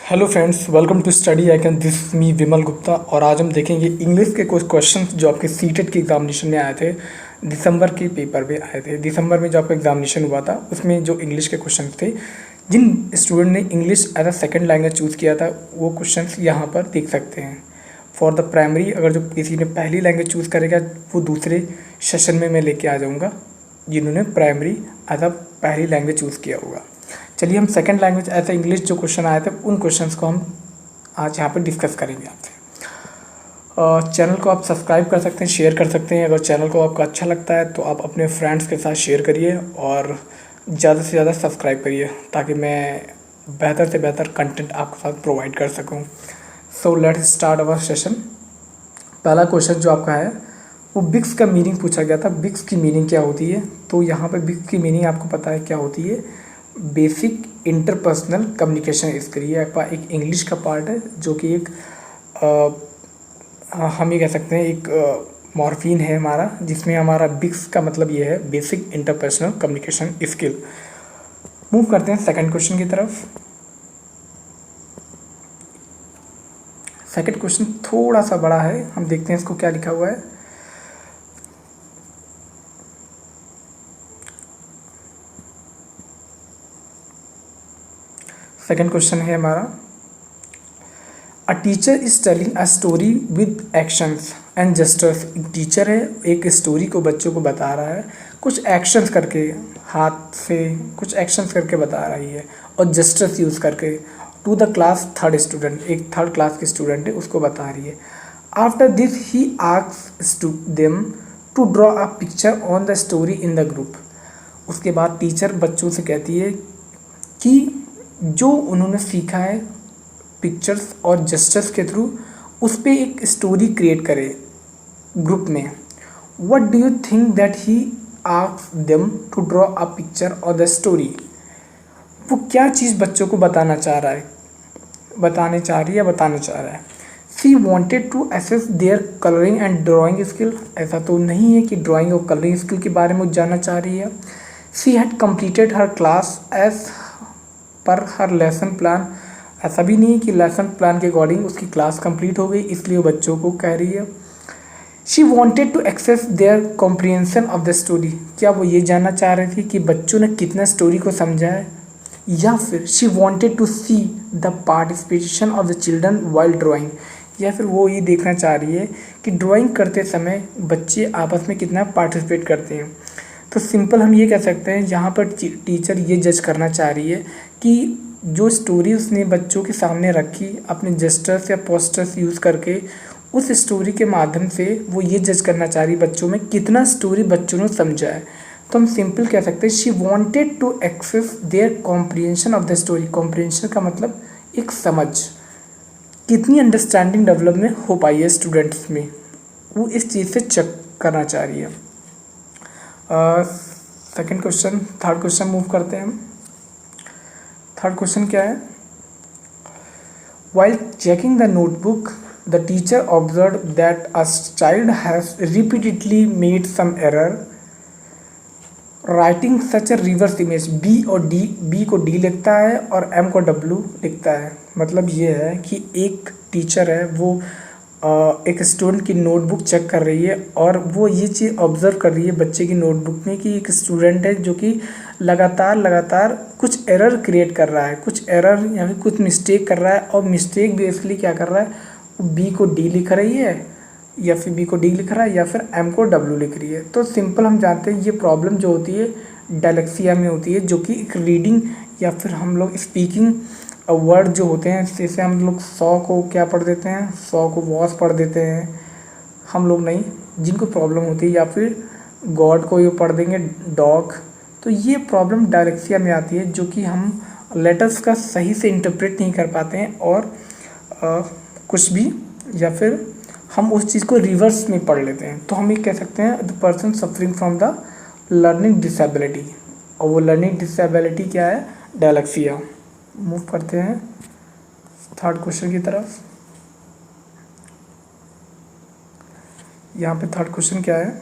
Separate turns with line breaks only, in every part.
Hello friends, welcome to study icon. This me Vimal Gupta. और आज हम देखेंगे इंग्लिश के कुछ क्वेश्चंस जो आपके सीटेट के एग्जामिनेशन में आए थे। दिसंबर के पेपर में आए थे। दिसंबर में जो आपका एग्जामिनेशन हुआ था उसमें जो इंग्लिश के क्वेश्चंस थे, जिन स्टूडेंट ने English as a second language choose किया था वो क्वेश्चंस यहाँ पर देख सकते हैं। फॉर द प्राइमरी, अगर जो किसी ने पहली लैंग्वेज चूज़ करेगा वो दूसरे सेशन में मैं लेके आ जाऊँगा, जिन्होंने प्राइमरी एज अ पहली लैंग्वेज चूज़ किया होगा। चलिए हम सेकंड लैंग्वेज एज इंग्लिश जो क्वेश्चन आए थे उन क्वेश्चंस को हम आज यहाँ पे डिस्कस करेंगे आपसे। चैनल को आप सब्सक्राइब कर सकते हैं, शेयर कर सकते हैं। अगर चैनल को आपको अच्छा लगता है तो आप अपने फ्रेंड्स के साथ शेयर करिए और ज़्यादा से ज़्यादा सब्सक्राइब करिए ताकि मैं बेहतर से बेहतर कंटेंट आपके साथ प्रोवाइड कर सकूँ। So let's start our session. पहला क्वेश्चन जो आपका है वो बिक्स का मीनिंग पूछा गया था। बिक्स की मीनिंग क्या होती है? तो यहाँ पे बिक्स की मीनिंग आपको पता है क्या होती है? Basic interpersonal communication skill. ये आपका एक इंग्लिश का पार्ट है जो कि एक हम ये कह सकते हैं एक मॉर्फीन है हमारा, जिसमें हमारा बिक्स का मतलब ये है basic interpersonal communication skill. Move करते हैं सेकंड क्वेश्चन की तरफ। सेकंड क्वेश्चन थोड़ा सा बड़ा है, हम देखते हैं इसको क्या लिखा हुआ है। सेकंड क्वेश्चन है हमारा, a teacher is telling a story with actions and gestures. एक टीचर है, एक स्टोरी को बच्चों को बता रहा है कुछ एक्शंस करके, हाथ से कुछ एक्शंस करके बता रही है और जेस्चर्स यूज़ करके। To the class third student, एक थर्ड क्लास के स्टूडेंट है उसको बता रही है। After this he asks them to draw a picture on the story in the group. उसके बाद टीचर बच्चों से कहती है कि जो उन्होंने सीखा है पिक्चर्स और जेस्चर्स के थ्रू उस पर एक स्टोरी क्रिएट करे ग्रुप में। What do you think that he asks them to draw a picture और द स्टोरी? वो क्या चीज़ बच्चों को बताना चाह रहा है, बताना चाह रहा है। She wanted to assess their colouring and drawing skill. ऐसा तो नहीं है कि ड्राइंग और कलरिंग स्किल के बारे में जानना चाह रही है। She had completed her class as per her lesson plan. ऐसा भी नहीं है कि लेसन प्लान के अकॉर्डिंग उसकी क्लास कंप्लीट हो गई इसलिए वो बच्चों को कह रही है। She wanted to access their comprehension of the story. क्या वो ये जानना चाह रही थी कि बच्चों ने कितना स्टोरी को समझा है? या फिर she wanted to see the participation of the children while drawing. या फिर वो ये देखना चाह रही है कि ड्राइंग करते समय बच्चे आपस में कितना पार्टिसिपेट करते हैं। तो सिंपल हम ये कह सकते हैं यहाँ पर टीचर ये जज करना चाह रही है कि जो स्टोरी उसने बच्चों के सामने रखी अपने जेस्चर्स या पोस्टर्स यूज़ करके, उस स्टोरी के माध्यम से वो ये जज करना चाह रही बच्चों में कितना स्टोरी बच्चों ने समझा है। तो हम सिंपल कह सकते हैं she wanted to access their comprehension of the story. Comprehension का मतलब एक समझ, कितनी अंडरस्टैंडिंग डेवलपमेंट हो पाई है स्टूडेंट्स में, वो इस चीज़ से चेक करना चाह रही है। Second question, third question move करते हैं हम। थर्ड क्वेश्चन क्या है? While checking the notebook the teacher observe that a child has repeatedly made some error writing such a reverse image. B और डी, बी को डी लिखता है और एम को डब्ल्यू लिखता है। मतलब ये है कि एक टीचर है वो एक स्टूडेंट की नोटबुक चेक कर रही है और वो ये चीज़ ऑब्जर्व कर रही है बच्चे की नोटबुक में कि एक स्टूडेंट है जो कि लगातार कुछ एरर क्रिएट कर रहा है, कुछ एरर या फिर कुछ मिस्टेक कर रहा है। और मिस्टेक बेसिकली क्या कर रहा है, बी को डी लिख रही है या फिर बी को डी लिख रहा है या फिर एम को डब्ल्यू लिख रही है। तो सिंपल हम जानते हैं ये प्रॉब्लम जो होती है डायलेक्सिया में होती है, जो कि एक रीडिंग या फिर हम लोग स्पीकिंग वर्ड जो होते हैं, जैसे हम लोग 100 को क्या पढ़ देते हैं, 100 को वॉस पढ़ देते हैं हम लोग नहीं, जिनको प्रॉब्लम होती है, या फिर गॉड को ये पढ़ देंगे डॉग। तो ये प्रॉब्लम डायलेक्सिया में आती है जो कि हम लेटर्स का सही से इंटरप्रेट नहीं कर पाते हैं और कुछ भी, या फिर हम उस चीज़ को रिवर्स में पढ़ लेते हैं। तो हम ये कह सकते हैं the person suffering from the learning disability. और वो लर्निंग डिसेबिलिटी क्या है? डायलेक्सिया। मूव करते हैं थर्ड क्वेश्चन की तरफ। यहाँ पे थर्ड क्वेश्चन क्या है?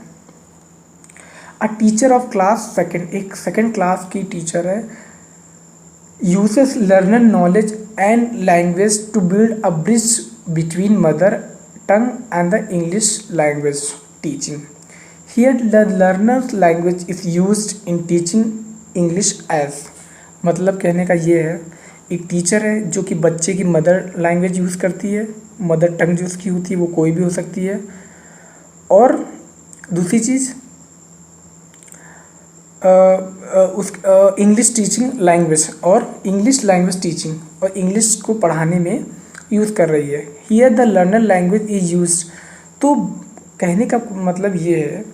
A teacher of class second, एक सेकंड क्लास की टीचर है, uses learner knowledge and language to build a bridge between mother tongue and the English language teaching. Here the learners language is used in teaching English as. मतलब कहने का ये है, एक teacher है जो कि बच्चे की मदर लैंग्वेज यूज़ करती है, मदर टंग जो उसकी होती है वो कोई भी हो सकती है। और दूसरी चीज़ उस इंग्लिश टीचिंग लैंग्वेज और इंग्लिश लैंग्वेज टीचिंग और इंग्लिश को पढ़ाने में यूज़ कर रही है। Here the learner language is used. तो कहने का मतलब ये है,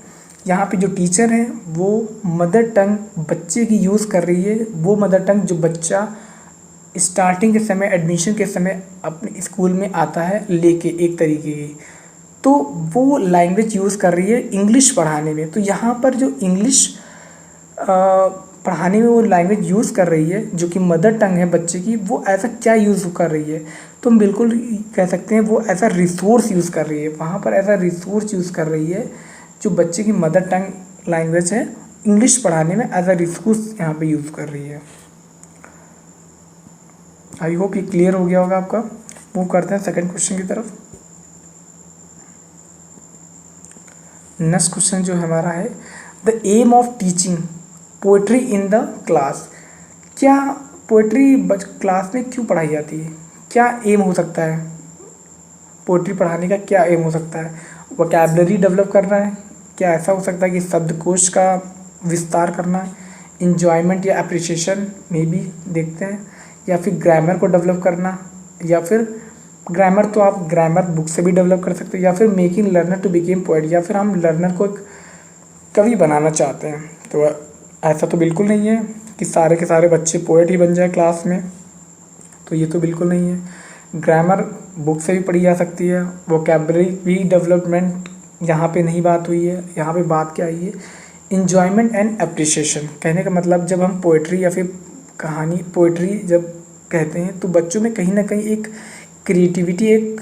यहाँ पे जो टीचर है वो मदर टंग बच्चे की यूज़ कर रही है, वो मदर टंग जो बच्चा स्टार्टिंग के समय, एडमिशन के समय अपने स्कूल में आता है लेके एक तरीके की, तो वो लैंग्वेज यूज़ कर रही है इंग्लिश पढ़ाने में। तो यहाँ पर जो इंग्लिश पढ़ाने में वो लैंग्वेज यूज़ कर रही है जो कि मदर टंग है बच्चे की, वो ऐसा क्या यूज़ कर रही है, तो हम बिल्कुल कह सकते हैं वो ऐसा रिसोर्स यूज़ कर रही है। वहाँ पर ऐसा रिसोर्स यूज़ कर रही है जो बच्चे की मदर टंग लैंग्वेज है, इंग्लिश पढ़ाने में एज अ रिसोर्स यहाँ पे यूज़ कर रही है। आई होप ये क्लियर हो गया होगा आपका। मूव करते हैं सेकंड क्वेश्चन की तरफ। नेक्स्ट क्वेश्चन जो हमारा है, the aim of teaching poetry in the class. क्या पोएट्री क्लास में क्यों पढ़ाई जाती है, क्या एम हो सकता है पोएट्री पढ़ाने का, क्या एम हो सकता है? वोकैबुलरी डेवलप करना है, क्या ऐसा हो सकता है कि शब्दकोश का विस्तार करना है, इन्जॉयमेंट या अप्रिसिएशन में भी देखते हैं, या फिर ग्रामर को डेवलप करना, या फिर ग्रामर तो आप ग्रामर बुक से भी डेवलप कर सकते हो, या फिर making learner to became poet, या फिर हम लर्नर को एक कवि बनाना चाहते हैं। तो ऐसा तो बिल्कुल नहीं है कि सारे के सारे बच्चे पोएट ही बन जाए क्लास में, तो ये तो बिल्कुल नहीं है। ग्रामर बुक से भी पढ़ी जा सकती है, वोकैबुलरी भी डेवलपमेंट यहाँ पे नहीं बात हुई है। यहाँ पे बात क्या आई है, इन्जॉयमेंट एंड अप्रिसिएशन। कहने का मतलब जब हम पोएट्री या फिर कहानी पोएट्री जब कहते हैं तो बच्चों में कहीं ना कहीं एक क्रिएटिविटी, एक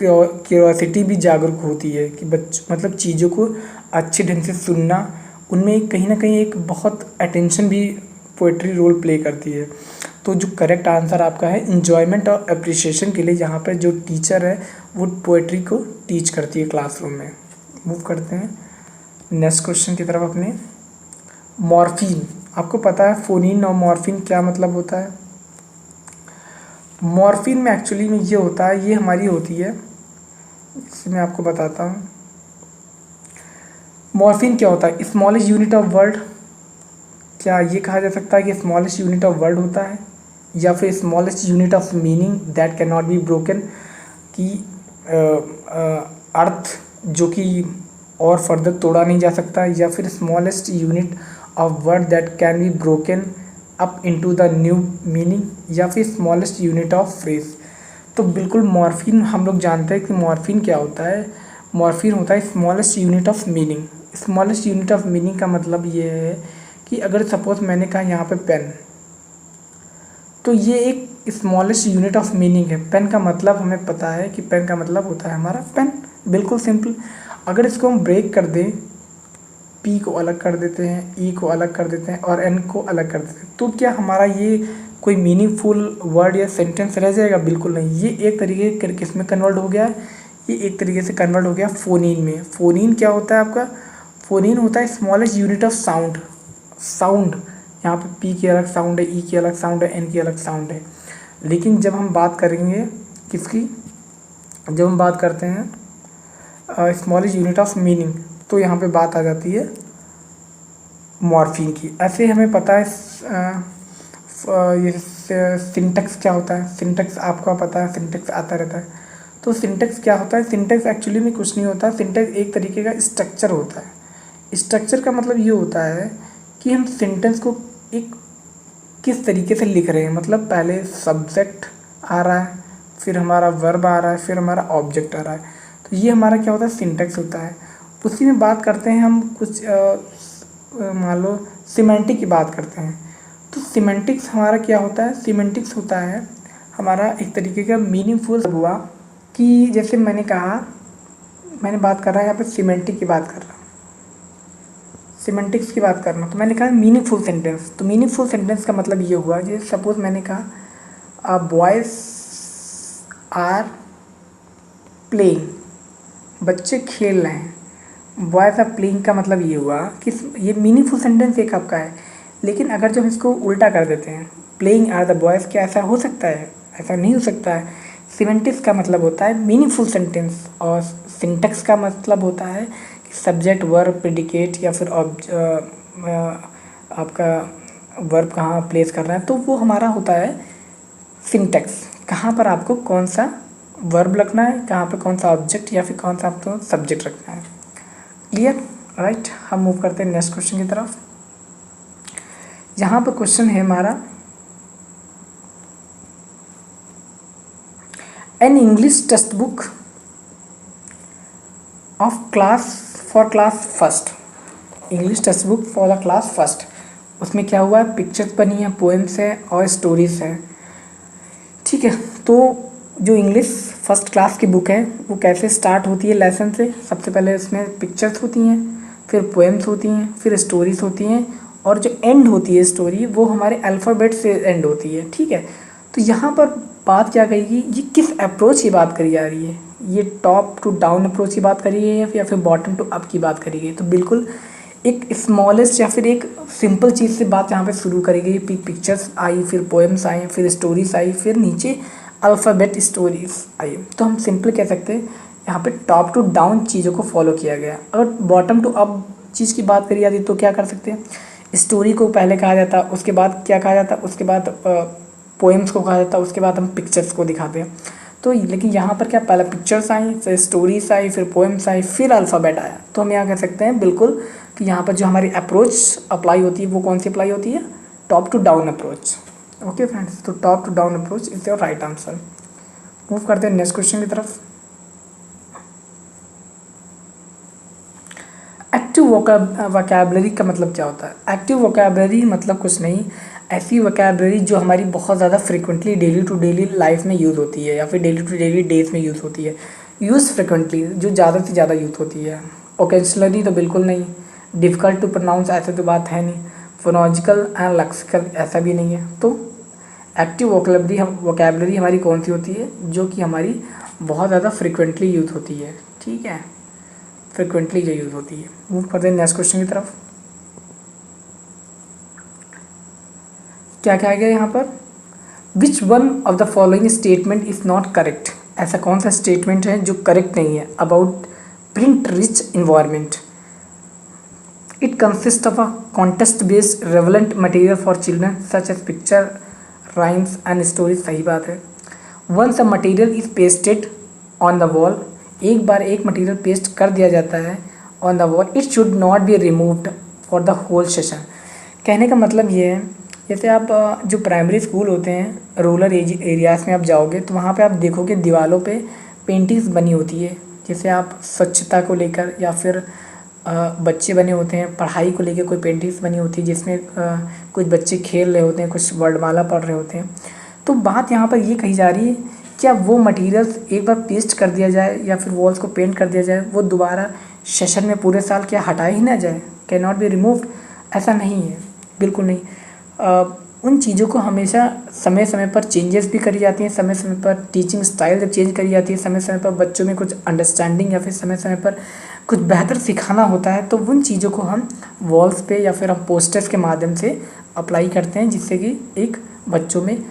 क्यूरोसिटी भी जागरूक होती है कि मतलब चीज़ों को अच्छे ढंग से सुनना, उनमें कहीं ना कहीं एक बहुत अटेंशन भी पोएट्री रोल प्ले करती है। तो जो करेक्ट आंसर आपका है इन्जॉयमेंट और अप्रिसिएशन के लिए यहाँ पर जो टीचर है वो पोएट्री को टीच करती है क्लासरूम में। मूव करते हैं नेक्स्ट क्वेश्चन की तरफ अपने। मॉर्फीन, आपको पता है फोनीन और मॉर्फीन क्या मतलब होता है? मॉर्फीन में एक्चुअली में ये होता है, ये हमारी होती है, इसे मैं आपको बताता हूँ। मॉर्फीन क्या होता है? Smallest unit of word. क्या ये कहा जा सकता है कि स्मॉलेस्ट यूनिट ऑफ वर्ड होता है, या फिर smallest unit of meaning that can not be broken, कि अर्थ जो कि और फर्दर तोड़ा नहीं जा सकता, या फिर smallest unit of word that can be broken up into the new meaning, या फिर स्मॉलेस्ट यूनिट ऑफ फ्रेज। तो बिल्कुल मॉर्फीन हम लोग जानते हैं कि मॉर्फीन क्या होता है। मॉर्फीन होता है smallest unit of meaning. Smallest unit of meaning का मतलब ये है कि अगर सपोज मैंने कहा यहाँ पे पेन, तो ये एक स्मॉलेस्ट यूनिट ऑफ मीनिंग है। पेन का मतलब हमें पता है कि पेन का मतलब होता है हमारा पेन, बिल्कुल सिंपल। अगर इसको हम ब्रेक कर दें, पी को अलग कर देते हैं, ई को अलग कर देते हैं और एन को अलग कर देते हैं, तो क्या हमारा ये कोई मीनिंगफुल वर्ड या सेंटेंस रह जाएगा? बिल्कुल नहीं। ये एक तरीके के किस में कन्वर्ट हो गया है, ये एक तरीके से कन्वर्ट हो गया फोनीन में। फोनीन क्या होता है आपका? फोनीन होता है smallest unit of sound. Sound यहाँ पे पी की अलग साउंड है, ई की अलग साउंड है, एन की अलग साउंड है। लेकिन जब हम बात करेंगे किसकी, जब हम बात करते हैं स्मॉलेस्ट यूनिट ऑफ मीनिंग, तो यहाँ पे बात आ जाती है मॉर्फीन की। ऐसे हमें पता है ये सिंटेक्स क्या होता है। सिंटेक्स आपको पता है, सिंटेक्स आता रहता है। तो सिंटेक्स क्या होता है? सिंटेक्स एक्चुअली में कुछ नहीं होता। सिंटेक्स एक तरीके का स्ट्रक्चर होता है। स्ट्रक्चर का मतलब ये होता है कि हम सेंटेंस को एक किस तरीके से लिख रहे हैं। मतलब पहले सब्जेक्ट आ रहा है, फिर हमारा वर्ब आ रहा है, फिर हमारा ऑब्जेक्ट आ रहा है। तो ये हमारा क्या होता है? सिंटेक्स होता है। उसी में बात करते हैं हम कुछ मान लो सिमेंटिक की बात करते हैं। तो सिमेंटिक्स हमारा क्या होता है? सिमेंटिक्स होता है हमारा एक तरीके का मीनिंगफुल हुआ कि जैसे मैंने कहा, मैंने बात कर रहा है यहाँ पे सिमेंटिक की बात कर रहा हूँ, सिमेंटिक्स की बात करना। तो मैंने कहा मीनिंगफुल सेंटेंस। तो मीनिंगफुल सेंटेंस का मतलब ये हुआ, जैसे सपोज मैंने कहा बॉयज़ आर प्लेइंग, बच्चे खेल रहे हैं। बॉयज़ आर प्लेइंग का मतलब ये हुआ कि ये मीनिंगफुल सेंटेंस एक आपका है, लेकिन अगर जो हम इसको उल्टा कर देते हैं, प्लेइंग आर द बॉयज़, क्या ऐसा हो सकता है? ऐसा नहीं हो सकता है। सिमेंटिक्स का मतलब होता है मीनिंगफुल सेंटेंस, और सिंटेक्स का मतलब होता है कि सब्जेक्ट, वर्ब, प्रेडिकेट या फिर आपका वर्ब कहाँ प्लेस कर रहा है, तो वो हमारा होता है सिंटेक्स। कहाँ पर आपको कौन सा वर्ब रखना है, कहाँ पे कौन सा ऑब्जेक्ट या फिर कौन सा आपको सब्जेक्ट रखना है। क्लियर? राइट, हम मूव करते हैं नेक्स्ट क्वेश्चन की तरफ। यहाँ पर क्वेश्चन है हमारा, an English text book of class for class first, English text book for the class first, उसमें क्या हुआ है, पिक्चर्स बनी है, पोएम्स है और स्टोरीज है। ठीक है, तो जो इंग्लिश फर्स्ट क्लास की बुक है वो कैसे स्टार्ट होती है लेसन से, सबसे पहले उसमें पिक्चर्स होती हैं, फिर पोएम्स होती हैं, फिर स्टोरीज होती हैं, और जो एंड होती है स्टोरी वो हमारे अल्फ़ाबेट से एंड होती है। ठीक है, तो यहाँ पर बात क्या करेगी, ये किस अप्रोच की बात करी जा रही है, ये टॉप टू डाउन अप्रोच की बात करी है या फिर बॉटम टू अप की बात करी गई। तो बिल्कुल एक स्मॉलेस्ट या फिर एक सिंपल चीज़ से बात यहाँ पे शुरू करी गई। पिक्चर्स आई, फिर पोएम्स आई, फिर स्टोरीज आई, फिर नीचे अल्फ़ाबेट स्टोरीज आई। तो हम सिंपल कह सकते हैं यहाँ पे टॉप टू डाउन चीज़ों को फॉलो किया गया। अगर बॉटम टू अप चीज़ की बात करी जाती तो क्या कर सकते हैं, स्टोरी को पहले कहा जाता, उसके बाद क्या कहा जाता, उसके बाद पोएम्स को कहा जाता, उसके बाद हम पिक्चर्स को दिखाते हैं। तो लेकिन यहाँ पर क्या, पहले पिक्चर्स आई, फिर स्टोरीज आई, फिर पोएम्स आई, फिर अल्फ़ाबेट आया। तो हम यहाँ कह सकते हैं बिल्कुल कि यहाँ पर जो हमारी अप्रोच अप्लाई होती है वो कौन सी अप्लाई होती है, top to down approach. Okay friends, तो top to down approach is your right answer. Move करते हैं नेक्स्ट क्वेश्चन की तरफ। एक्टिव वोकैबुलरी का मतलब क्या होता है? एक्टिव वोकैबुलरी मतलब कुछ नहीं, ऐसी वोकैबुलरी जो हमारी बहुत ज़्यादा frequently daily to daily life में यूज़ होती है या फिर डेली टू डेली डेज में यूज़ होती है। यूज़ फ्रिक्वेंटली जो ज़्यादा से ज़्यादा यूज़ होती है। ओकेजनली तो बिल्कुल नहीं। डिफ़िकल्ट टू प्रोनाउंस ऐसे तो बात है नहीं। फोनोलॉजिकल एंड लेक्सिकल ऐसा भी नहीं है। तो एक्टिव वोकैबुलरी हमारी कौन सी होती है, जो कि हमारी बहुत ज़्यादा फ्रिक्वेंटली यूज़ होती है। ठीक है, फ्रिक्वेंटली जो यूज़ होती है। मूव करते हैं नेक्स्ट क्वेश्चन की तरफ। क्या कहा गया यहाँ पर, which one of the following statement is not correct, ऐसा कौन सा स्टेटमेंट है जो करेक्ट नहीं है about print rich environment. It consist of a context based relevant material for children such as picture, rhymes and stories. सही बात है। Once a material is pasted on the wall, एक बार एक मटेरियल पेस्ट कर दिया जाता है on the wall, it should not be removed for the whole session. कहने का मतलब ये है, जैसे आप जो प्राइमरी स्कूल होते हैं रूरल एरियाज़ में आप जाओगे तो वहाँ पे आप देखोगे दीवारों पे पेंटिंग्स बनी होती है, जैसे आप स्वच्छता को लेकर या फिर बच्चे बने होते हैं, पढ़ाई को लेकर कोई पेंटिंग्स बनी होती है जिसमें कुछ बच्चे खेल रहे होते हैं, कुछ वर्णमाला पढ़ रहे होते हैं। तो बात यहाँ पर ये कही जा रही है, क्या वो मटेरियल्स एक बार पेस्ट कर दिया जाए या फिर वॉल्स को पेंट कर दिया जाए, वो दोबारा सेशन में पूरे साल क्या हटाया ही ना जाए, कैन नॉट बी रिमूव्ड? ऐसा नहीं है, बिल्कुल नहीं। उन चीज़ों को हमेशा समय समय पर चेंजेस भी करी जाती हैं, समय समय पर टीचिंग स्टाइल जब चेंज करी जाती है, समय समय पर बच्चों में कुछ अंडरस्टैंडिंग या फिर समय समय पर कुछ बेहतर सिखाना होता है, तो उन चीज़ों को हम वॉल्स पे या फिर हम पोस्टर्स के माध्यम से अप्लाई करते हैं, जिससे कि एक बच्चों में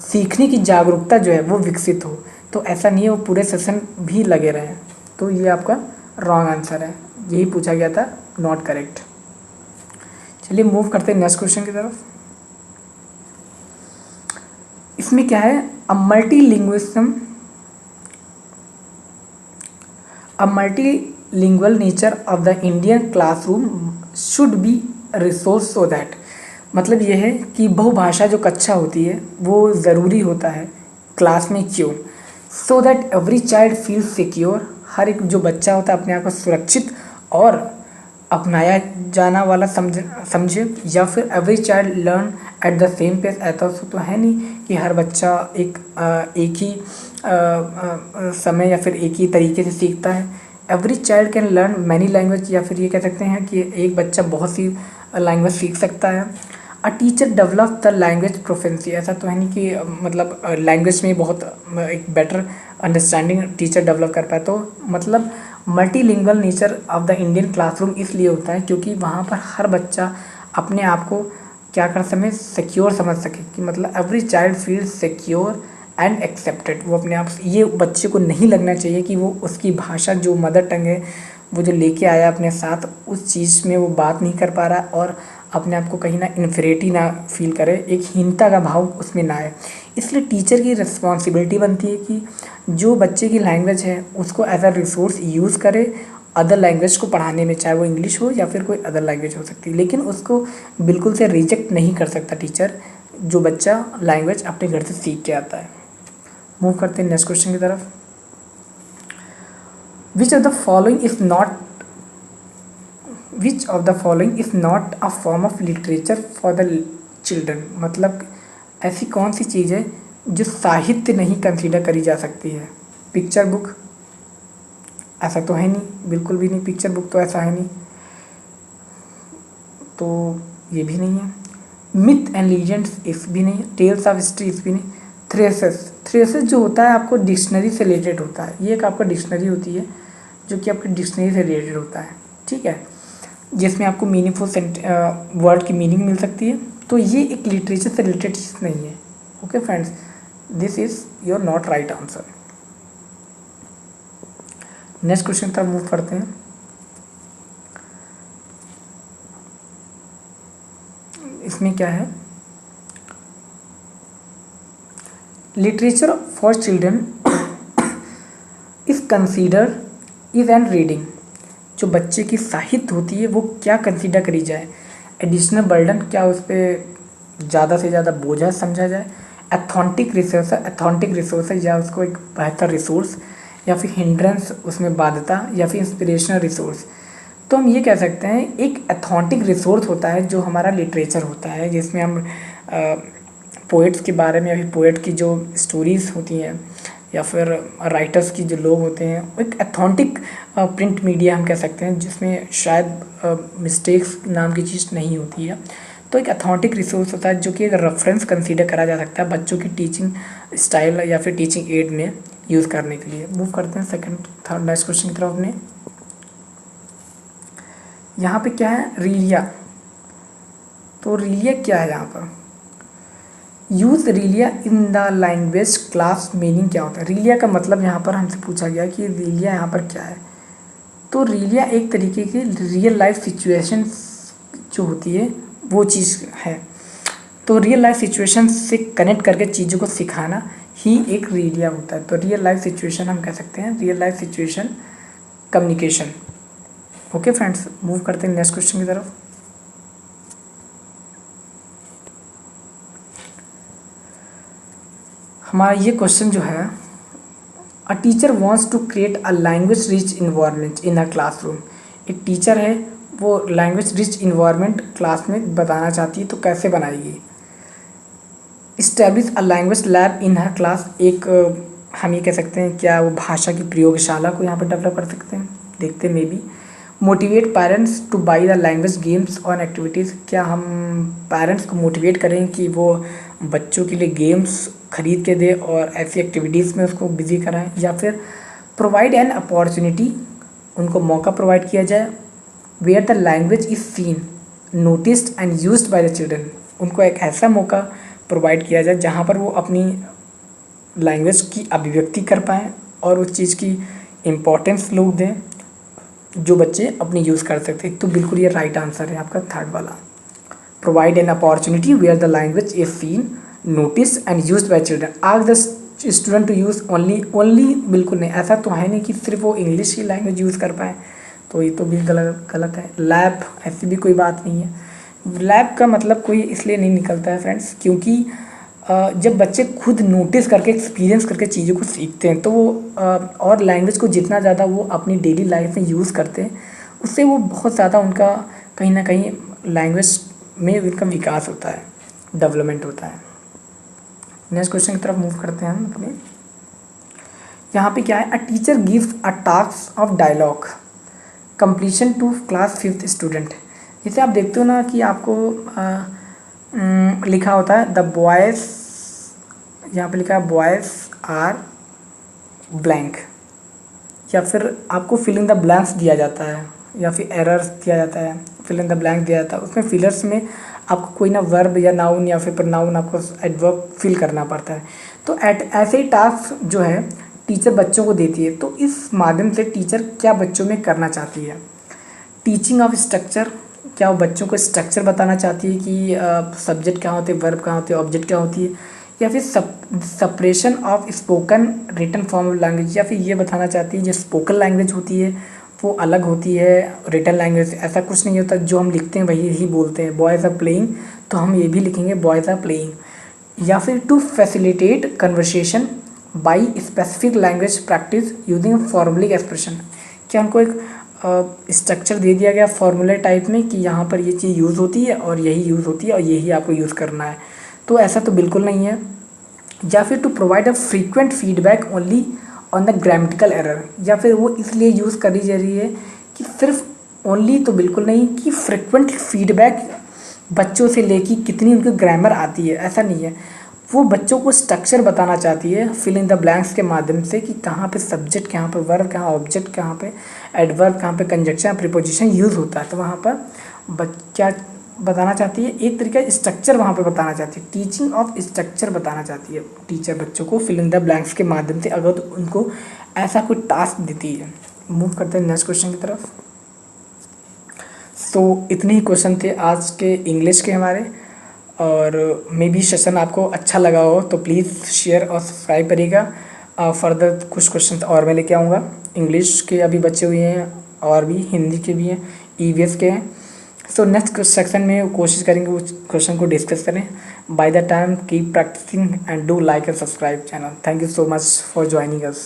सीखने की जागरूकता जो है वो विकसित हो। तो ऐसा नहीं है वो पूरे सेशन भी लगे रहें। तो ये आपका रॉन्ग आंसर है, यही पूछा गया था, नॉट करेक्ट। चलिए मूव करते हैं नेक्स्ट क्वेश्चन की तरफ। इसमें क्या है, a multilingual nature of the Indian classroom should be resource so that, मतलब यह है कि बहुभाषा जो कक्षा होती है वो ज़रूरी होता है क्लास में। क्यों? So that every child feel secure, हर एक जो बच्चा होता है अपने आप को सुरक्षित और अपनाया जाना वाला समझे, या फिर every child learn at the same pace. ऐसा तो है नहीं कि हर बच्चा एक ही समय या फिर एक ही तरीके से सीखता है। Every child can learn many language, या फिर ये कह सकते हैं कि एक बच्चा बहुत सी लैंग्वेज सीख सकता है। A teacher develop the language proficiency, ऐसा तो है नहीं कि मतलब लैंग्वेज में बहुत एक बेटर अंडरस्टैंडिंग टीचर डेवलप कर पाए। तो मतलब multilingual nature of the Indian classroom इसलिए होता है क्योंकि वहाँ पर हर बच्चा अपने आप को क्या कर सके, सिक्योर समझ सके, कि मतलब every child feel secure and accepted. वो अपने आप ये बच्चे को नहीं लगना चाहिए कि वो उसकी भाषा जो मदर टंग है वो जो लेके आया अपने साथ उस चीज़ में वो बात नहीं कर पा रहा और अपने आप को कहीं ना इन्फीरियरिटी ना फील करे, एक हीनता का भाव उसमें ना आए। इसलिए टीचर की रिस्पॉन्सिबिलिटी बनती है कि जो बच्चे की लैंग्वेज है उसको एज अ रिसोर्स यूज़ करे अदर लैंग्वेज को पढ़ाने में, चाहे वो इंग्लिश हो या फिर कोई अदर लैंग्वेज हो सकती है, लेकिन उसको बिल्कुल से रिजेक्ट नहीं कर सकता टीचर जो बच्चा लैंग्वेज अपने घर से सीख के आता है। मूव करते हैं नेक्स्ट क्वेश्चन की तरफ। Which of the following is not which of the following is not a form of literature for the children, मतलब ऐसी कौन सी चीज़ है जो साहित्य नहीं कंसीडर करी जा सकती है। पिक्चर बुक, ऐसा तो है नहीं, बिल्कुल भी नहीं, पिक्चर बुक तो ऐसा है नहीं, तो ये भी नहीं है। मिथ एंड लीजेंड्स इस भी नहीं, टेल्स ऑफ हिस्ट्री इस भी नहीं। थ्रेसेस, थ्रेसेस जो होता है आपको डिक्शनरी से रिलेटेड होता है, ये एक आपका डिक्शनरी होती है जो कि आपकी डिक्शनरी से रिलेटेड होता है, ठीक है, जिसमें आपको मीनिंगफुल वर्ड की मीनिंग मिल सकती है। तो ये एक लिटरेचर से रिलेटेड चीज़ नहीं है। Okay friends, this is your not right answer. Next question तक मूव करते हैं। इसमें क्या है, literature for children is consider is and reading, जो बच्चे की साहित्य होती है वो क्या कंसीडर करी जाए, एडिशनल बर्डन, क्या उस पर ज़्यादा से ज़्यादा बोझा समझा जाए, एथॉन्टिक रिसोर्स, एथॉन्टिक रिसोर्स है या उसको एक बेहतर रिसोर्स, या फिर हिंड्रेंस उसमें बाध्यता, या फिर इंस्पिरेशनल रिसोर्स। तो हम ये कह सकते हैं एक एथॉन्टिक रिसोर्स होता है जो हमारा लिटरेचर होता है, जिसमें हम पोइट्स के बारे में या फिर पोइट की जो स्टोरीज़ होती हैं या फिर राइटर्स की जो लोग होते हैं, एक एथॉन्टिक प्रिंट मीडिया हम कह सकते हैं जिसमें शायद मिस्टेक्स नाम की चीज़ नहीं होती है। तो एक एथॉन्टिक रिसोर्स होता है जो कि एक रेफरेंस कंसीडर करा जा सकता है बच्चों की टीचिंग स्टाइल या फिर टीचिंग एड में यूज़ करने के लिए। मूव करते हैं सेकंड थर्ड नेक्स्ट क्वेश्चन की तरफ अपने। यहाँ पे क्या है, रीलिया। तो रीलिया क्या है यहाँ पर, use realia in the language class meaning क्या होता है। रीलिया का मतलब यहाँ पर हमसे पूछा गया कि रीलिया यहाँ पर क्या है। तो रीलिया एक तरीके की रियल लाइफ सिचुएशन जो होती है वो चीज़ है। तो रियल लाइफ सिचुएशन से कनेक्ट करके चीज़ों को सिखाना ही एक रीलिया होता है। तो रियल लाइफ सिचुएशन हम कह सकते हैं, real life situation communication. Okay friends, move करते हैं नेक्स्ट क्वेश्चन की तरफ। हमारा ये क्वेश्चन जो है, a teacher wants to create a language rich environment in a classroom. एक टीचर है वो लैंग्वेज रिच इन्वायरमेंट क्लास में बताना चाहती है, तो कैसे बनाएगी। Establish a language lab in her class, एक हम ये कह सकते हैं क्या वो भाषा की प्रयोगशाला को यहाँ पर डेवलप कर सकते हैं, देखते हैं may be. Motivate parents two by the language games और एक्टिविटीज़, क्या हम पेरेंट्स को मोटिवेट करें कि वो बच्चों के लिए गेम्स खरीद के दे और ऐसी एक्टिविटीज़ में उसको बिजी कराएं, या फिर प्रोवाइड एन अपॉर्चुनिटी, उनको मौका प्रोवाइड किया जाए where the language is seen noticed and used by the children, उनको एक ऐसा मौका प्रोवाइड किया जाए जहाँ पर वो अपनी लैंग्वेज की अभिव्यक्ति कर पाएँ और उस चीज़ की इम्पोर्टेंस लोग दें जो बच्चे अपनी यूज़ कर सकते हैं। तो बिल्कुल ये राइट आंसर है आपका थर्ड वाला, provide an opportunity where the language is seen notice and used by children. Ask the student to use only बिल्कुल नहीं, ऐसा तो है नहीं कि सिर्फ वो इंग्लिश की लैंग्वेज यूज़ कर पाएँ, तो ये तो भी गलत है। लैब, ऐसी भी कोई बात नहीं है। लैब का मतलब कोई इसलिए नहीं निकलता है फ्रेंड्स क्योंकि जब बच्चे खुद नोटिस करके एक्सपीरियंस करके चीज़ों को सीखते हैं तो वो और लैंग्वेज को जितना ज़्यादा वो अपनी डेली लाइफ में यूज़ करते हैं उससे वो बहुत ज़्यादा उनका कहीं ना कहीं लैंग्वेज में उनका विकास होता है, डेवलपमेंट होता है। नेक्स्ट क्वेश्चन की तरफ मूव करते हैं हम अपने। यहाँ पे क्या है, a teacher gives a task of dialogue completion to class 5th student. जैसे आप देखते हो ना कि आपको लिखा होता है द बॉयज़, यहाँ पे लिखा है बॉयज़ आर ब्लैंक, या फिर आपको फिल इन द ब्लैंक्स दिया जाता है या फिर एरर्स दिया जाता है, फिल इन द ब्लैंक दिया जाता है, उसमें फिलर्स में आपको कोई ना वर्ब या नाउन या फिर प्रोनाउन आपको एडवर्ब फिल करना पड़ता है। तो ऐसे ही टास्क जो है टीचर बच्चों को देती है। तो इस माध्यम से टीचर क्या बच्चों में करना चाहती है, टीचिंग ऑफ स्ट्रक्चर, क्या वो बच्चों को स्ट्रक्चर बताना चाहती है कि सब्जेक्ट क्या होते हैं, वर्ब क्या होते हैं, ऑब्जेक्ट क्या होती है, या फिर separation of spoken written form of language, या फिर ये बताना चाहती है जो स्पोकन लैंग्वेज होती है वो अलग होती है रिटन लैंग्वेज। ऐसा कुछ नहीं होता, जो हम लिखते हैं वही यही बोलते हैं, बॉयज़ आर प्लेइंग तो हम ये भी लिखेंगे बॉयज़ आर प्लेइंग। या फिर to facilitate conversation by specific language practice using formulaic expression, क्या उनको एक स्ट्रक्चर दे दिया गया फॉर्मूला टाइप में कि यहाँ पर ये चीज़ यूज़ होती है और यही यूज़ होती है और यही आपको यूज़ करना है। तो ऐसा तो बिल्कुल नहीं है। या फिर to provide a frequent feedback only on the grammatical error, या फिर वो इसलिए यूज़ करी जा रही है कि सिर्फ ओनली तो बिल्कुल नहीं कि फ्रीक्वेंट फीडबैक बच्चों से लेके कितनी उनकी ग्रामर आती है, ऐसा नहीं है। वो बच्चों को स्ट्रक्चर बताना चाहती है फिल इन द ब्लैंक्स के माध्यम से कि कहाँ पे सब्जेक्ट, कहाँ पे वर्ब, कहाँ ऑब्जेक्ट, कहाँ पे एडवर्ब, कहाँ पे कंजक्शन प्रीपोजिशन यूज़ होता है। तो वहाँ पर क्या बताना चाहती है, एक तरीका स्ट्रक्चर वहाँ पे बताना चाहती है, टीचिंग ऑफ स्ट्रक्चर बताना चाहती है टीचर बच्चों को फिल इन द ब्लैंक्स के माध्यम से, अगर तो उनको ऐसा कोई टास्क देती है। मूव करते हैं नेक्स्ट क्वेश्चन की तरफ। तो इतने ही क्वेश्चन थे आज के इंग्लिश के हमारे, और मे बी सेशन आपको अच्छा लगा हो तो प्लीज़ शेयर और सब्सक्राइब करिएगा। फर्दर कुछ क्वेश्चन और मैं लेके आऊँगा, इंग्लिश के अभी बचे हुए हैं और भी हिंदी के भी हैं, ईवीएस के हैं। सो नेक्स्ट सेक्शन में कोशिश करेंगे उस क्वेश्चन को डिस्कस करें। By the time keep practicing and do like and subscribe channel. Thank you so much for joining us.